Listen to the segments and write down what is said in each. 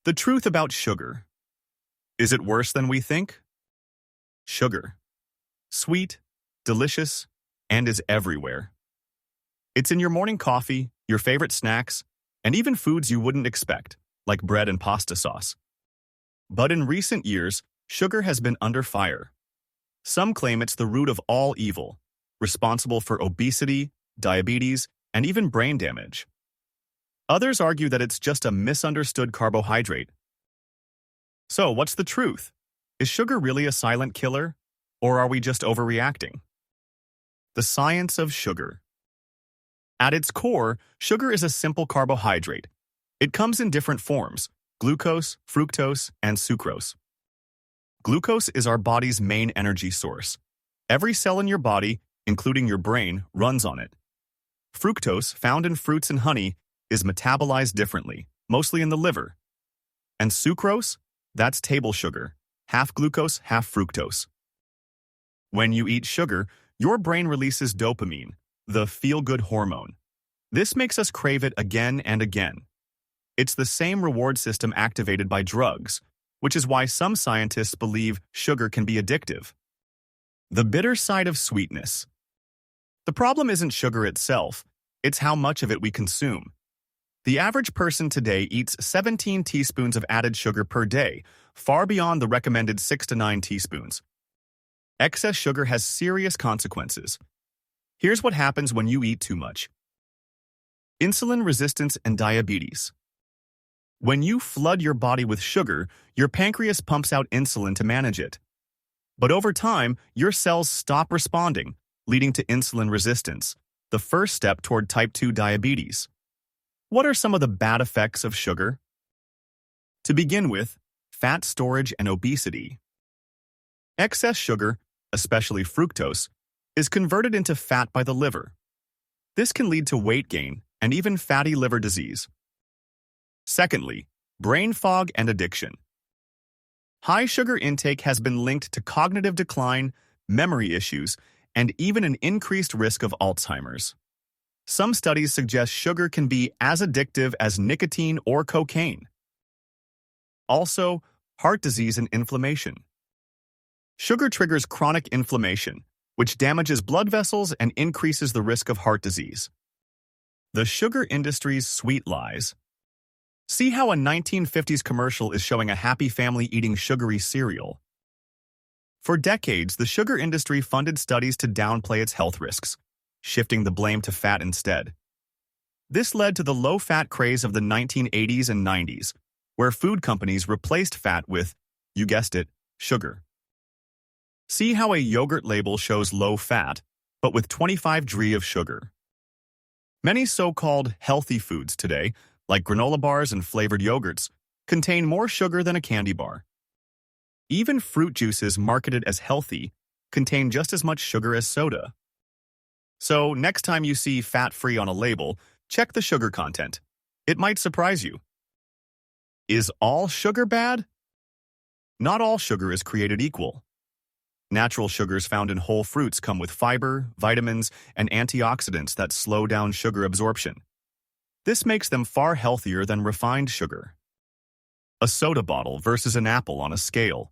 The truth about sugar. Is it worse than we think? Sugar. Sweet, delicious, and is everywhere. It's in your morning coffee, your favorite snacks, and even foods you wouldn't expect, like bread and pasta sauce. But in recent years, sugar has been under fire. Some claim it's the root of all evil, responsible for obesity, diabetes, and even brain damage. Others argue that it's just a misunderstood carbohydrate. So, what's the truth? Is sugar really a silent killer, or are we just overreacting? The science of sugar. At its core, sugar is a simple carbohydrate. It comes in different forms: glucose, fructose, and sucrose. Glucose is our body's main energy source. Every cell in your body, including your brain, runs on it. Fructose, found in fruits and honey, is metabolized differently, mostly in the liver. And sucrose? That's table sugar, half glucose, half fructose. When you eat sugar, your brain releases dopamine, the feel-good hormone. This makes us crave it again and again. It's the same reward system activated by drugs, which is why some scientists believe sugar can be addictive. The bitter side of sweetness. The problem isn't sugar itself, it's how much of it we consume. The average person today eats 17 teaspoons of added sugar per day, far beyond the recommended 6 to 9 teaspoons. Excess sugar has serious consequences. Here's what happens when you eat too much. Insulin resistance and diabetes. When you flood your body with sugar, your pancreas pumps out insulin to manage it. But over time, your cells stop responding, leading to insulin resistance, the first step toward type 2 diabetes. What are some of the bad effects of sugar? To begin with, fat storage and obesity. Excess sugar, especially fructose, is converted into fat by the liver. This can lead to weight gain and even fatty liver disease. Secondly, brain fog and addiction. High sugar intake has been linked to cognitive decline, memory issues, and even an increased risk of Alzheimer's. Some studies suggest sugar can be as addictive as nicotine or cocaine. Also, heart disease and inflammation. Sugar triggers chronic inflammation, which damages blood vessels and increases the risk of heart disease. The sugar industry's sweet lies. See how a 1950s commercial is showing a happy family eating sugary cereal. For decades, the sugar industry funded studies to downplay its health risks, shifting the blame to fat instead. This led to the low-fat craze of the 1980s and 90s, where food companies replaced fat with, you guessed it, sugar. See how a yogurt label shows low fat, but with 25 g of sugar. Many so-called healthy foods today, like granola bars and flavored yogurts, contain more sugar than a candy bar. Even fruit juices marketed as healthy contain just as much sugar as soda. So next time you see fat-free on a label, check the sugar content. It might surprise you. Is all sugar bad? Not all sugar is created equal. Natural sugars found in whole fruits come with fiber, vitamins, and antioxidants that slow down sugar absorption. This makes them far healthier than refined sugar. A soda bottle versus an apple on a scale.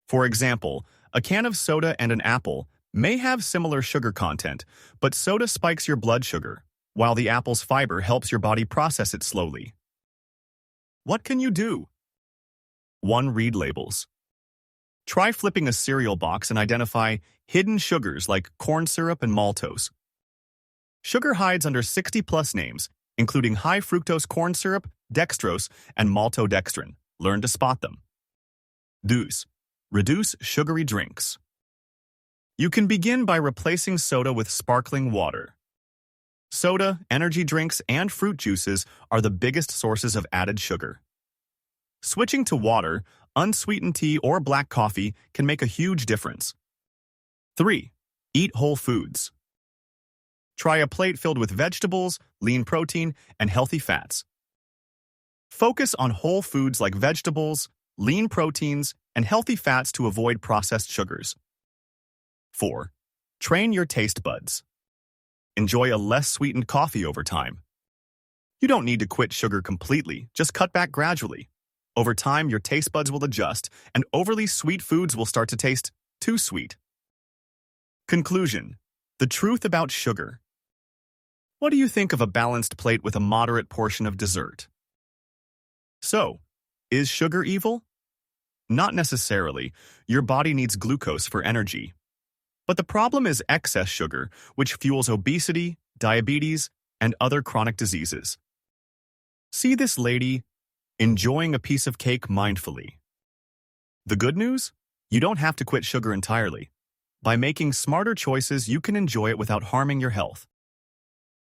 For example, a can of soda and an apple may have similar sugar content, but soda spikes your blood sugar, while the apple's fiber helps your body process it slowly. What can you do? 1. Read labels. Try flipping a cereal box and identify hidden sugars like corn syrup and maltose. Sugar hides under 60+ names, including high fructose corn syrup, dextrose, and maltodextrin. Learn to spot them. Do's. Reduce sugary drinks. You can begin by replacing soda with sparkling water. Soda, energy drinks, and fruit juices are the biggest sources of added sugar. Switching to water, unsweetened tea, or black coffee can make a huge difference. 3. Eat whole foods. Try a plate filled with vegetables, lean protein, and healthy fats. Focus on whole foods like vegetables, lean proteins, and healthy fats to avoid processed sugars. 4. Train your taste buds. Enjoy a less sweetened coffee over time. You don't need to quit sugar completely, just cut back gradually. Over time, your taste buds will adjust, and overly sweet foods will start to taste too sweet. Conclusion: the truth about sugar. What do you think of a balanced plate with a moderate portion of dessert? So, is sugar evil? Not necessarily. Your body needs glucose for energy. But the problem is excess sugar, which fuels obesity, diabetes, and other chronic diseases. See this lady enjoying a piece of cake mindfully. The good news? You don't have to quit sugar entirely. By making smarter choices, you can enjoy it without harming your health.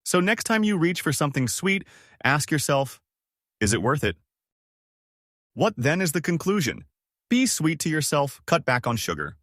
So next time you reach for something sweet, ask yourself, is it worth it? What then is the conclusion? Be sweet to yourself, cut back on sugar.